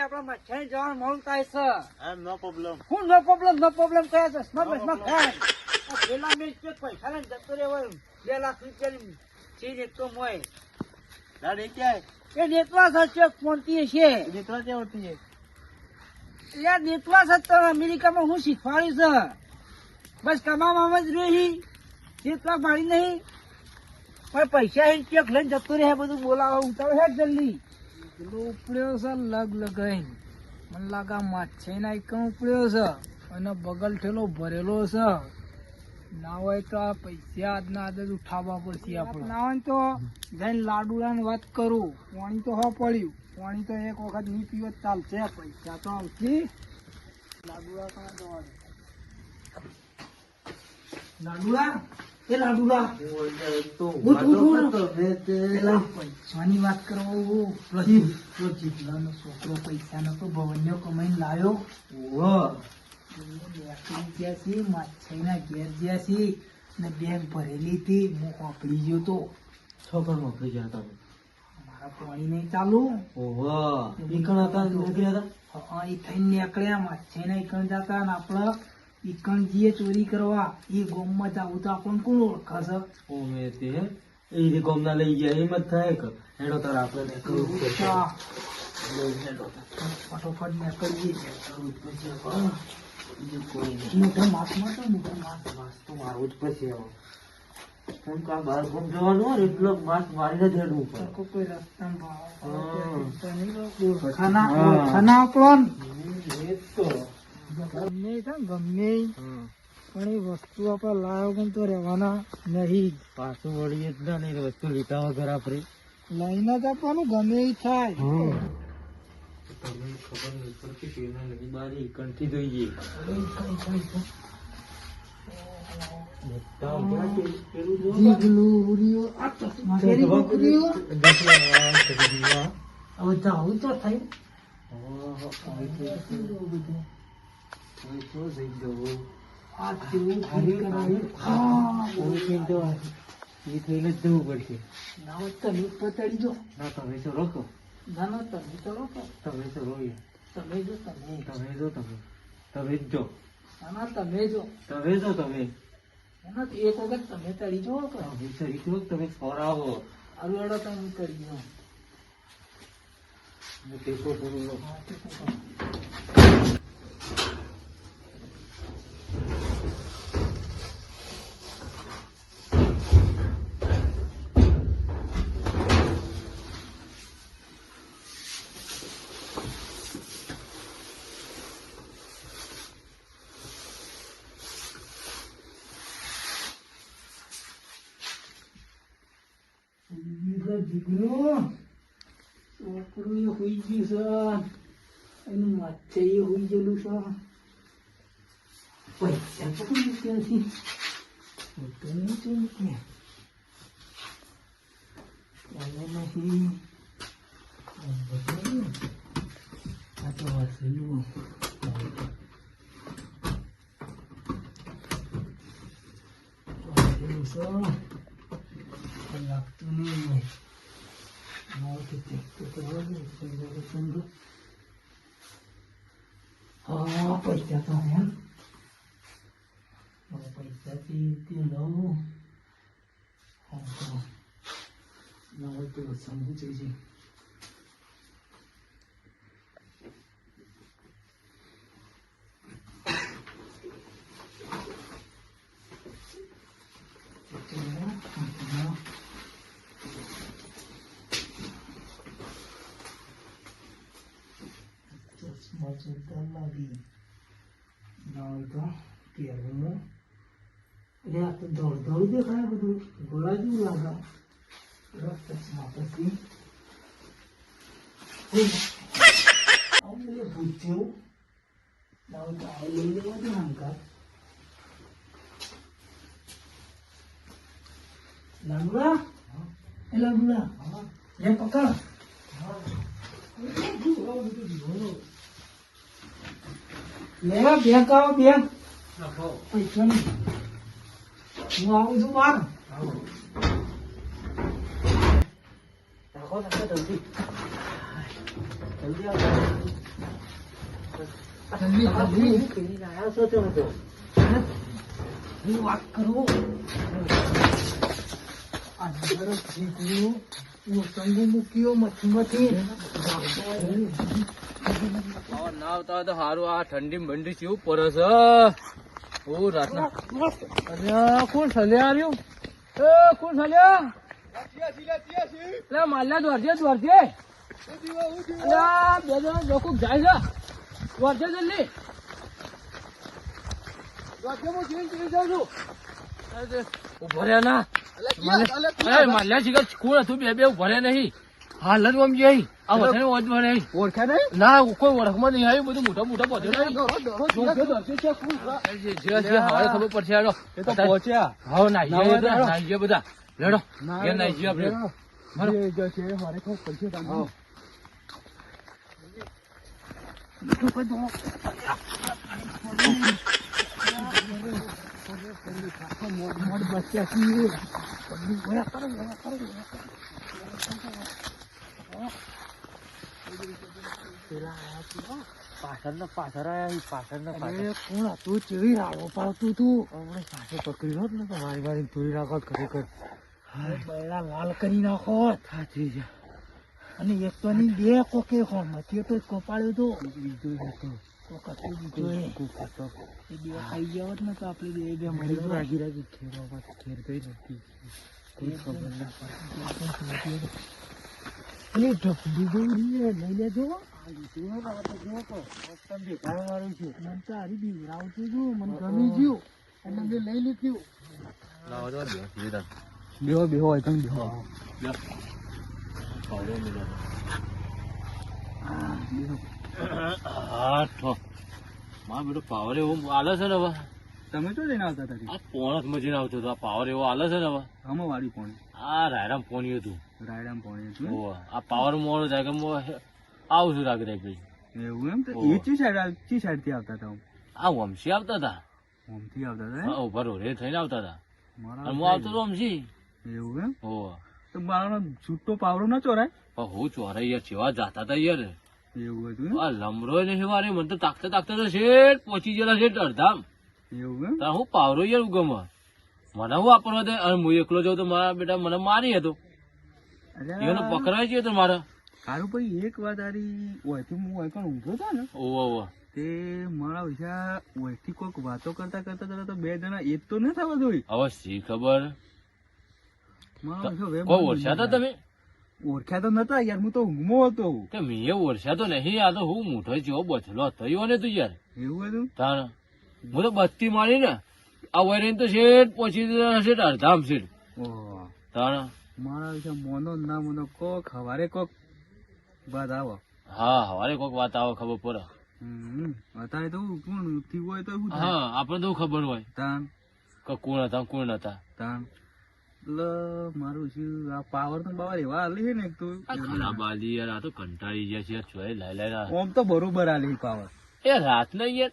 આપણા મચ્છર જવાનું મોડું થાય છે. નો પ્રોબ્લેમ. હું નો પ્રોબ્લેમ કયા છે? સ્મોક પેલા મેં પૈસા લઈને જતો રહ્યો 2 લાખ રૂપિયાની ચીજ એક તો મોય દાડી ક્યાં એ નેતવા સાચે પહોંચતી છે. નીકળા ક્યાં હોતી છે? યાર નેતવા સાચે અમેરિકામાં હું શીખવાડ્યું છે. બસ કમાવામાં જ રહી નેતવા મારી નહીં પણ પૈસા ચેક લઈને જતો રહે બધું બોલાવો ઉતારો હે જલ્દી પેલો ઉપડ્યો છે લગ લગાઈ મને લાગા માછે ના એક ઉપડ્યો છે અને બગલ ઠેલો ભરેલો છે ના હોય તો આ પૈસા આજના આદત ઉઠાવવા પડશે આપણે ના હોય તો જઈને લાડુડાની વાત કરું પાણી તો હો પડ્યું પાણી તો એક વખત નહીં પીવો ચાલશે પૈસા તો આવશે લાડુડા કાં જવા દે લાડુડા એ લાડુડા પૈસાની વાત કરો જીતલાનો છોકરો પૈસા નતો ભવન્યો કમાઈને લાવ્યો માછીના ઘેર ગયા છે ને બેગ ભરેલી હતી હું વાપરી ગયો તો છોકરો નોકરી ગયા હતા મારા પાણી નહીં ચાલુ નીકળ્યા હતા નીકળ્યા હતા એ થઈને નીકળ્યા માછીના ઈકણ જતા ને આપડે ઈકણ જઈએ ચોરી કરવા એ ગોમમાં જવું તો આપણને કોણ ઓળખાશે એ રીતે ગોમના લઈ ગયા એમ જ થાય કે હેડો તાર આપણે ફટોફટ નીકળીએ મોટા માસમાં તો મોટા માસ તો મારવું જ પછી હું કા બહાર ગોમ જવાનું હોય એટલો માસ મારીને જ હેડવું પડે કોઈ રસ્તા કોણ ગમે ગમે પણ એ વસ્તુ આપણે લાવ્યો પણ તો રહેવાના નહીં પાછું વળીએ જ ના નહીં વસ્તુ લીધા વગર આપણે લઈને જ આપવાનું ગમે એ થાય તમને ખબર નહીં પડતી પેલા લઈ બારી કંઠી જોઈએ એ થઈને જ જવું પડશે ના તમે પતડી જો ના તમે તો રોકો ના ના તમે તો રોકો તમે તો રોઈએ તમે જો તમે તમે જ જો ના ના તમે જો તમે જો તમે એના એક વખત તમે તળી જો તમે સરી જો તમે ફરાવો અલવડો તમે કરી દો હું ટેકો કરું છોકરું હોઈ ગયું છે એનું માથે હોઈ ગયેલું છે પૈસા તો કોઈ નથી આ તો વાસેલું લાગતું નહીં હા પૈસા તો એમ પૈસાથી લઉં નવ તો સમજુ છે લાગી ના તો પહેલું એટલે આ તો દોડ દેખાય બધું ગોળા જેવું લાગે ચશ્મા પછી પૂછ્યું ના તો આ લઈ લેવા દે હંકાર લાગુડા એ લાગુડા એમ પકડ લેવા બેંક આવો બેંક પૈસા નહીં હું આવું છું બહાર રાખો જલ્દી જલ્દી આવો. પેલી આયા છો તમે તો. હું વાત કરું ના આવતા તો સારું. આ ઠંડી બંડી કેવું પડે છે. ઓ રાતના અરે કોણ સલ્યા રહ્યું? એ કોણ સલ્યા? એટલે માલ્યા દોરજે દોરજે. અલ્યા બે જણા લોકો જાય છે. દોરજે જલ્દી. દોરજે હું જોઈને જાઉં છું. ઉભો રહ્યા ના. માલ્યા શિકાર કોણ હતું? બે ઉભો રહ્યા નહીં. હાલ જ આમ જઈ આ વધારે ઓળખમાં નહીં. ઓળખા નહીં? ના કોઈ ઓળખમાં નહીં આવ્યું. બધું મોટા મોટા પહોંચ્યો નહીં. ખબર પડશે. હાલો એ તો પહોંચ્યા. હા નાઈ બધા લેડો ઘેર નાઈ જઈએ આપણે. પાછળ કોણ હતું? ચેવી રાડો પાવતું તું? હમણાં સાથે પકડી લો ને તો મારી વાળી ચોરી રાખો ખરેખર. બૈરા લાલ કરી નાખો. સાચી છે. અને એક તો ની બે કોકે મથિયો તો કપાડ્યો તો. બીજો હતો કોક હતું બીજો એ બે ખાઈ ગયા હોત ને તો આપણે બે મળી ગયું. રાગી રાગી ખેર ગઈ નથી. કોઈ ખબર ના પડે. એટલે ઢપડી ગયું લઈ લેજો. મને તો હારી બીવરાવતું હતું. મને ગમી ગયું અને મેં લઈ લીધું. બેહો બેહો હોય તમે બેહો. મારો બેટો પાવર એવો આલે છે ને હવે. તમે તો લઈને આવતા હતા? આ પોણસ મજીને આવતો હતો. આ પાવર એવો આલે છે ને હવે. આમાં વાળી પોણી? આ રાયરામ પોણી હતું. રાયરામ પોણી હતું. આ પાવર મોડો થાય કે આવું છું રાગ રાખ. એવું એમ? તો એ ચી સાઈડ થી આવતા હતા? આ વમસી આવતા હતા. વમથી આવતા હતા? ઉભા રે થઈને આવતા હતા. હું આવતો હતો વમસી. એવું એમ? હો તો મારો છૂટો પાવડો ના ચોરાય? હું ચોરાય યાર. જેવા જાતા હતા યાર. એવું હતું? આ લમરો નહીં વારે. મને તો તાકતા તાકતા તો શેઠ પહોંચી ગયેલા શેઠ અડધામ. એવું એમ? હું પાવરો યાર ઉગમ મને હું વાપરવા દે. અને હું એકલો જાઉં તો મારા બેટા મને મારી હતો. એનો પકડાય છે તો મારા. સારું ભાઈ એક વાત આરી ઓયથી હું ઓયકણ ઊંઘો હતો ને. ઓવા તે મારા વિશે ઓયથી કોઈક વાતો કરતા કરતા તો બે જણા એક તો ના થવા જોઈએ. હવે શી ખબર. કોઈ ઓળખ્યા હતા તમે? ઓળખ્યા તો નતા યાર. હું તો ઊંઘમાં હતો. મેં ઓળખ્યા તો નહીં. આ તો હું મોટો જેવો બચલો થયો ને તું યાર. એવું હતું? તાણ હું તો બત્તી મારી ને આ વૈરીને તો શેઠ પહોંચી શેઠ અડધામ શેઠ. તાણ મારા વિશે મોનો ના મોનો કોક હવારે કોક વાત આવો. હા હવારે કોક વાત આવો ખબર પડે. અત્યારે તો કોણ થયું હોય તો હા આપણે તો ખબર હોય. તાન કોણ હતા કોણ નતા. તાન એટલે મારું શું આ પાવર તો બાવર એવા આલી છે ને. એક તો ખરાબ આલી યાર. આ તો કંટાળી ગયા છે ચોય લાઈ ઓમ તો બરોબર આલી પાવર. એ રાત ને યાર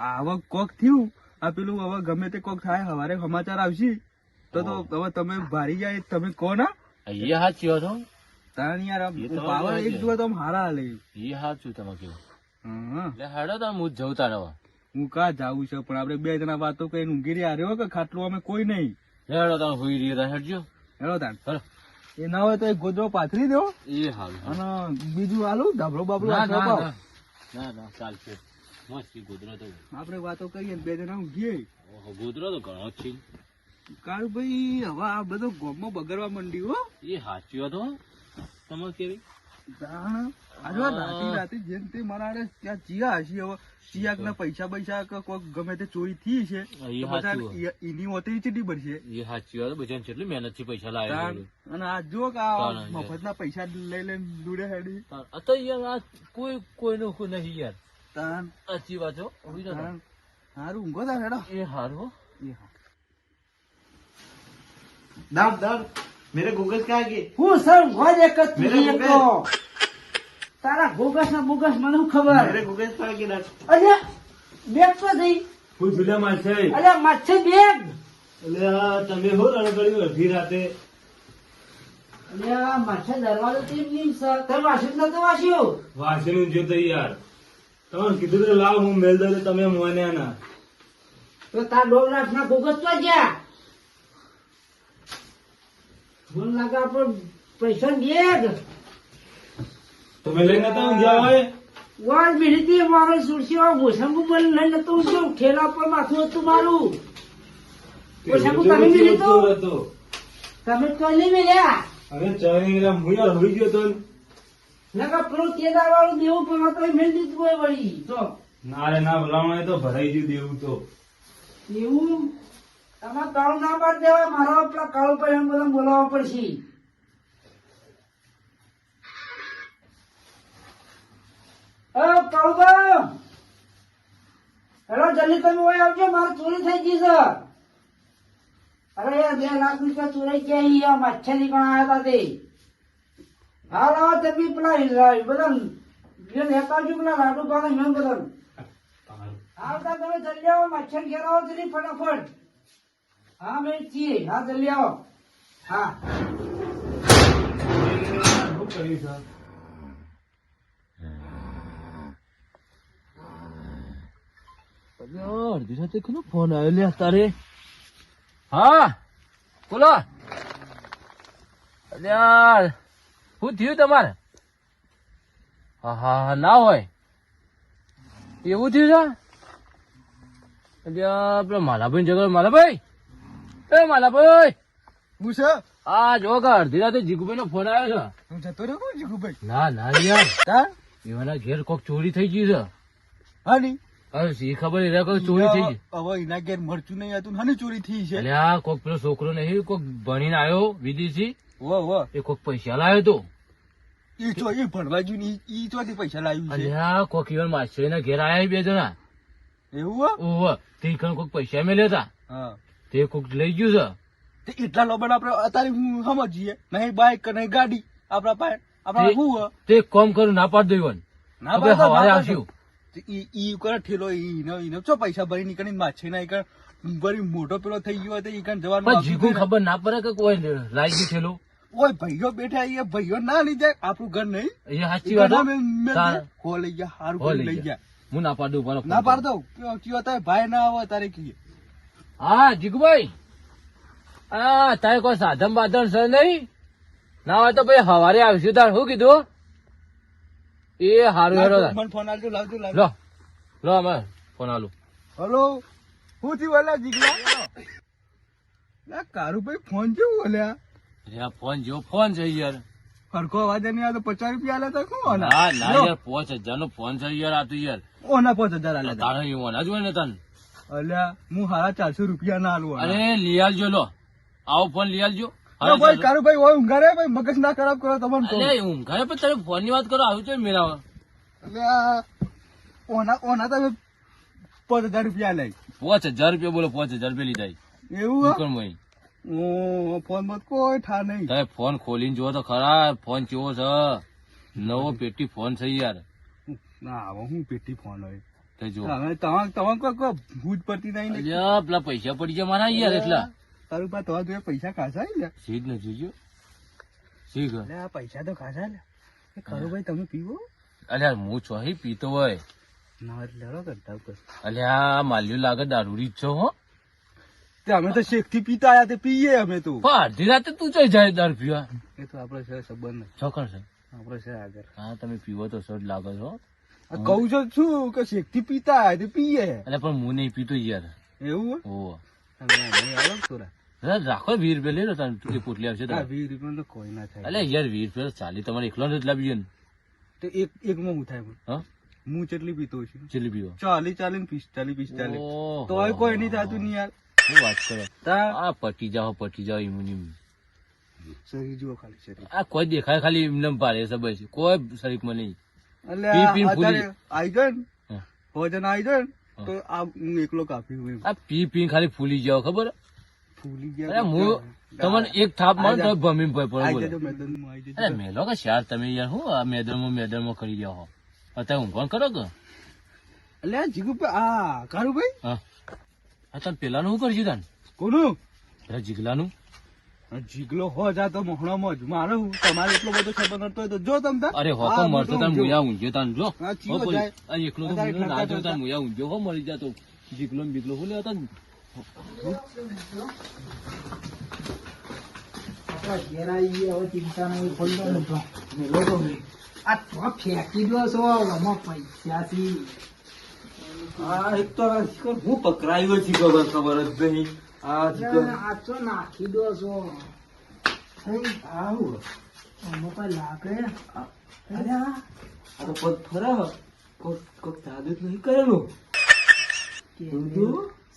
આવા કોક થયું. આ પેલું હવે ગમે તે કોક થાય હવારે સમાચાર આવશે તો હવે તમે ભારી જાય તમે કોણ? અહીંયા સાચી હતો. તાણ યાર પાવર એક જોવા તો હારા હાલે. એ સાચું તમે કેવું. હેડો તો હું જવું તારે. હું કા જાવું છે પણ આપડે બે જણા વાતો કઈ ઊંઘી રહ્યા રહ્યો કે ખાટલું અમે કોઈ નહીં. હેડો તાર હોઈ રહ્યા હેડજો. હેડો તાર એ ના હોય તો એક ગોદરો પાથરી દો. એ હાલ. અને બીજું હાલું ધાબળો બાબળો ના ના ચાલશે. મસ્ત ગોદરો તો આપડે વાતો કરીએ બે જણા ઊંઘીએ. ગોદરો તો ઘણો જ છે. કાળુ ભાઈ હવે આ બધો ગોમમાં બગડવા માંડ્યું. હો એ સાચી હતો. તમે કેવી રાતે જેમ તે મારા ત્યાં ચિયા હશે. હવે ચિયાક ના પૈસા પૈસા કોઈક ગમે તે ચોરી થઈ છે એની ઓતરી ચીટી પડશે. એ સાચી વાત. બધા કેટલી મહેનત થી પૈસા લાવ્યા. અને આ જો મફત ના પૈસા લઈ લઈને દૂડે હેડી. યાર કોઈ કોઈનું નહીં યાર. તાન સાચી વાત. સારું ઊંઘો તાર હેડો. એ સારું. दाब दाब मेरे गूगल कहाँ गए? હું સર ભજ એક જ તું તો તારા ગોગસ ના બોગસ મને શું ખબર? मेरे गूगल कहाँ गए? અલ્યા બેગ તો થઈ. હું જુલા માં છે. અલ્યા માછે બેગ. અલ્યા તમે હો રણગળ્યું અડધી રાતે. એટલે આ માછા દરવાજો કેમ નહીં સર? તમે વાસણ નતો વાસ્યું? વાસીનું જો તો યાર તમને કીધું તો લાવ હું મેલ દઉં તો તમે મોન્યા ના. તો તાર 2 લાખના ભોગત તો ગયા. મને લાગે આપણે પૈસા બેગ તમે લઈને નતા ઊંઘ્યા હોય? વાર મિનિટથી મારો સુરસીઓ ભૂસંગુ બોલ લઈને નતો ઊંઘ્યો. ઠેલા પર માથું હતું મારું. ભૂસંગુ તમે મિલી તો ચોર હતો. તમે તો નહીં મિલ્યા. અરે ચારી હું યાર હોઈ ગયો તો ને. નકા પેલું કેદાર વાળું દેવું પણ તો મેળ દીધું હોય વળી તો ના રે ના ભલામણ એ તો ભરાઈ ગયું દેવું તો. એવું તમારે કાળું ના પાડ દેવાય. મારો પેલા કાળું પર એમ બધા બોલાવવા પડશે. કાળુબા હેલો જલ્દી તમે ઓય આવજો. મારે ચોરી થઈ ગઈ છે. અરે યાર 2 લાખ રૂપિયા ચોરાઈ ગયા. માછા ની પણ આવ્યા હતા તે. હા લાવો તમે પેલા બધા લેતા આવજો. પેલા લાડુ પાડે મેં બધા આવતા તમે જલ્દી આવો. માછા ઘેર આવો જલ્દી ફટાફટ. હા મેં છીએ. હા જલ્દી આવો. હા શું કર્યું છે? અડધી સાથે કોનો ફોન આવ્યો લે તારે? હા બોલો. અલ્યા શું થયું તમારે? હા હા ના હોય એવું થયું છે? અલ્યા પેલા માલાભાઈ જગર માલાભાઈ એ માલાભાઈ હું છે આ જો કે અડધી રાતે જીગુભાઈ નો ફોન આવ્યો છે. હું જતો રહ્યો કોણ જીગુભાઈ? ના ના યાર તાર એવાના ઘેર કોક ચોરી થઈ ગઈ છે. હા ની હવે શી ખબર એના કોક ચોરી થઈ ગઈ. હવે એના ઘેર મરચું નહીં હતું હાની ચોરી થઈ છે? અલ્યા કોક પેલો છોકરો નહીં કોક ભણીને આવ્યો વિદેશી વો એ કોક પૈસા લાવ્યો તો. એ ચો એ ભણવા ગયું ને ઈ ચોથી પૈસા લાવ્યું છે? અલ્યા કોક ઈવન માસ્ટર ના ઘેર આયા 2 જણા. એવું હો? ઓહ તે કણ કોક પૈસા મેલ્યા હતા હા તે કોક લઈ ગયું છે. તે એટલા લોબડ આપડે અત્યારે હું સમજીએ નહીં બાઈક કે નહીં ગાડી આપડા પાસે આપડા તે- શું હે? તે કોમ કરું ના પાડ દઉં ના આપણે પાડતો, હવારે ના આવશું. પાડતો. ઈ કરે ઠેલો ઈને ચો પૈસા ભરી નીકળી માછે ના ઈ વળી મોટો પેલો થઈ ગયો હતો ઈ કણ જવાનું પણ આવતું જીગું હતું ને. ખબર ના પડે કે કોઈ લાઈ ગયું થેલું. ઓય ભાઈઓ બેઠા એ ભાઈઓ ના લઈ જાય આપણું ઘર નહીં એ સાચી ઈ વાત ઘરના હો. મેં તાર- હો લઈ ગયા હારું હો કરી લઈ લઈ ગયા હું ના પાડું બરો ના પાડતો કયો તારે ભાઈ ના આવે તારે કીએ હા જીગુભાઈ હા તારે કોઈ સાધન બાધન છે નહીં? ના હોય તો ભાઈ હવારે આવશું તાર શું કીધું? એ હારું હેરો તાર. મને ફોન આવજો લાવજો લાવજો લો લો અમે ફોન આલું. હલો હું થી બોલ્યા જીગલા લા કારુભાઈ ફોન કેવું બોલ્યા અરે આ ફોન જેવો ફોન છે યાર. હરખો અવાજ નહીં આવતો 50 રૂપિયા આલે તો શું ના ના યાર 5000 નો ફોન છે યાર. આ તો યાર ઓના 5000 આલે તારે એવું ના જોઈ ને તને. અલ્યા હું 450 રૂપિયા ના આલું અરે લઈ આવજો લો આવો ફોન લઈ આવજો. અરે ભાઈ કારુભાઈ ઓય ઊંઘારે ભાઈ મગજ ના ખરાબ કરો તમને કહું અરે હું ઘરે પણ તારે ફોન ની વાત કરો આવ્યું છે મેરા. અલ્યા ઓના તમે 5000 રૂપિયા લે 5000 રૂપિયા બોલો 5000 રૂપિયા લીધા એવું હે? દુકાન માં. ઓ ફોન મત કોઈ ઠા નહીં તમે ફોન ખોલીને જુઓ તો ખરા ફોન કેવો છે. નવો પેટી ફોન છે યાર. ના હવે હું પેટી ફોન હોય તે જો તમે કોઈ ભૂત પડતી નહીં ને અલ્યા પેલા પૈસા પડી ગયા મારા યાર એટલા. તારું પાસે તમારા જોડે પૈસા ખાસા લે સીધ ને જોજો શીખ. આ પૈસા તો ખાસા લે કારુભાઈ તમે પીવો અલ્યા હું ચોહી પીતો હોય. ના લડો કરતા કર અલ્યા માલ્યું લાગે દારૂડી જ છો હો. તે અમે તો શેખ થી પીતા આયા તે પીએ અમે તો પણ અડધી રાતે તું ચઈ જાય દારૂ પીવા. એ તો આપડે છે સંબંધ ચોકર છે. આપડે છે આગળ હા તમે પીવો તો સર લાગે છો. આ કહું છું શું કે શેખ થી પીતા આયા તે પીએ એટલે પણ હું નહીં પીતો યાર. એવું ઓ આવો થોડા રાખો 20 રૂપિયા લઈ લો તને તું પોટલી આવશે આ તો. 20 રૂપિયા તો કોઈ ના થાય અલે યાર 20 રૂપિયા ચાલી તમારે એકલો જ લાવીએ ને. તો એક માં હું થાય હા હું કેટલી પીતો છું ચીલી પીવો. 40 45 ઓહો. તો હવે કોઈ નહીં થતું નહીં યાર શું વાત કરો. તા આ પટી જાઓ ઇમ્યુનિમ. શરીર જુઓ ખાલી શરીર આ કોઈ દેખાય ખાલી એમને પાડે છે બસ કોઈ શરીરમાં નહીં. એટલે પી પીને અત્યારે ફૂલી. આઈ જાય ને હા. ભોજન આઈ જાય ને તો આ હું એકલો કાપી હું આ પી ખાલી ફૂલી જાઓ ખબર. ફૂલી અરે ગયા હું તમને એક થાપ મારું તો ભમી પડે આઈ બોલો. જજો મેદાનમાં આઈ જજો અરે મેલો કે શાર તમે યાર હું આ મેદાનમાં કરી રહ્યા હો. અત્યારે ઊંઘવાનું કરો કે એટલે આ જીગુભાઈ આ કારુભાઈ હા આ તમે પેલાનું શું કરશું તાન કોનું પેલા જીગલાનું. જીગલો હો જા તો મોહણામાં જ મારે હું તમારે એટલો બધો સંબંધ નતો હોય તો જો તમ તાર. અરે હો તો હા, મરતો હું તાર તો મુયા ઊંઘ્યો તાન જો હા, ચીયો હો, જાય. આ એકલો તો વધારે મુયો ના ઠરતા જો તાર મુયા ઊંઘ્યો હો મરી જાતો જીગલો ને બીગલો હું લેતા ને આપણા ઘેર આવીએ, હવે ચિંતા નહીં, ખોલી દો ને તો. મેલો તો મેં. આ તો ફેંકી દો છો, આમાં પૈસા છે. હા એક તો હું પકડાયો છે ખબર જ નહીં આ તો નાખી દો છો. આવું આમાં કઈ લાગે? અરે આ તો પગ ફરા કોક જાદુ જ નહીં કરેલું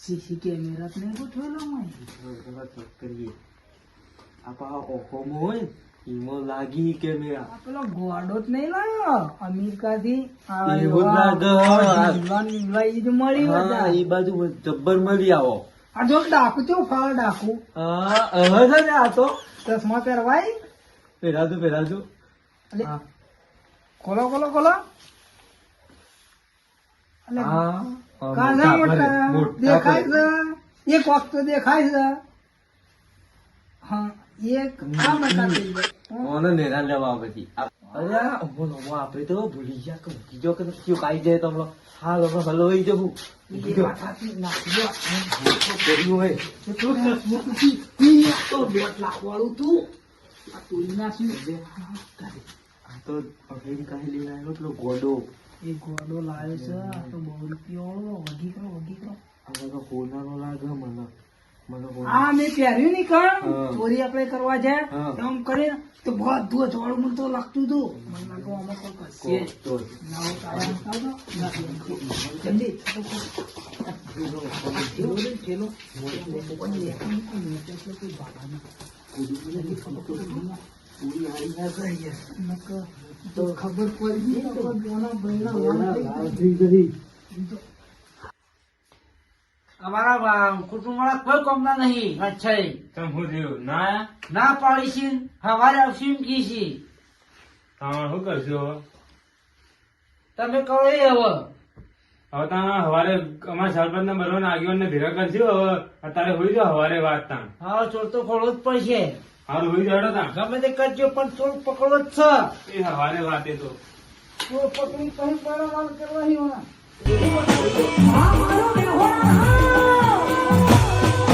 સીસી કેમેરા ને ગોઠવેલો મેં. કરીએ આપા ઓખોમાં હોય એમાં લાગી કેમેરા આ પેલો ગોડો જ નહીં લાયો અમેરિકાથી. એવું જ લાગે. ઈ જ મળી હા બધા. એ બાજુ જબ્બર મળી આવો આ જો ડાકુ કેવું ફાળ ડાકુ. હા હવે છે ને આ તો ચશ્મા પહેરવાય. પહેરાતું અલે, ખોલો ખોલો ખોલો. અલે, હા કાના મોટા દેખાય છે. એક વખત તો દેખાય છે. હા એક આ મોટા થઈ ગયા. ઓને નેરા લેવા પછી અરે આપડે તો ભૂલી ગયા કે મૂકી જો કે કયું કાઈ જાય તમને હાલ હવે હલવાઈ જવું એ માથાથી નાખી દો. કર્યું હોય એટલું ચશ્મું તૂટી. ઈ તો 2 લાખ વાળું તું. આ તોડી નાખ્યું. આ તો અભિન કાઈ લઈને આવ્યો પેલો ગોડો એ ગોડો લાવ્યો છે. આ તો 2 રૂપિયા વગી કરો વગી કરો. આ તો હોનારો લાગે મને આ મેં પહેર્યું નહીં કણ હા. ચોરી આપણે કરવા જાય હા. એમ કરે તો બધું અજવાળું મને તો લાગતું હતું. મને લાગે આમાં કોઈ કરશે. તો ના તારા બતાવ દો. જલ્દી ઠેલો. તો ખબર પડી ગઈ તો બોના બૈરા અમારા કુટુંબ વાળા કોઈ કોમના નહીં. અચ્છા તમે શું થયું ના ના પાડી છે. હવારે આવશે એમ કી છે. તમે શું કરશો તમે કહો એ હવે. હવે તમે હવારે અમારા સરપંચ ને બરોબર આગેવાન ને ભેગા કરશો હવે અત્યારે હોઈ જાઓ હવારે વાત તા હા ચોર તો ખોલવો જ પડશે. હારું હોઈ જાડો તા ગમે તે કરજો પણ ચોર પકડવો જ છે. એ હવારે વાત એ તો ચોર પકડી કઈ કરવા કરવાની હોય. મારો બેહોરા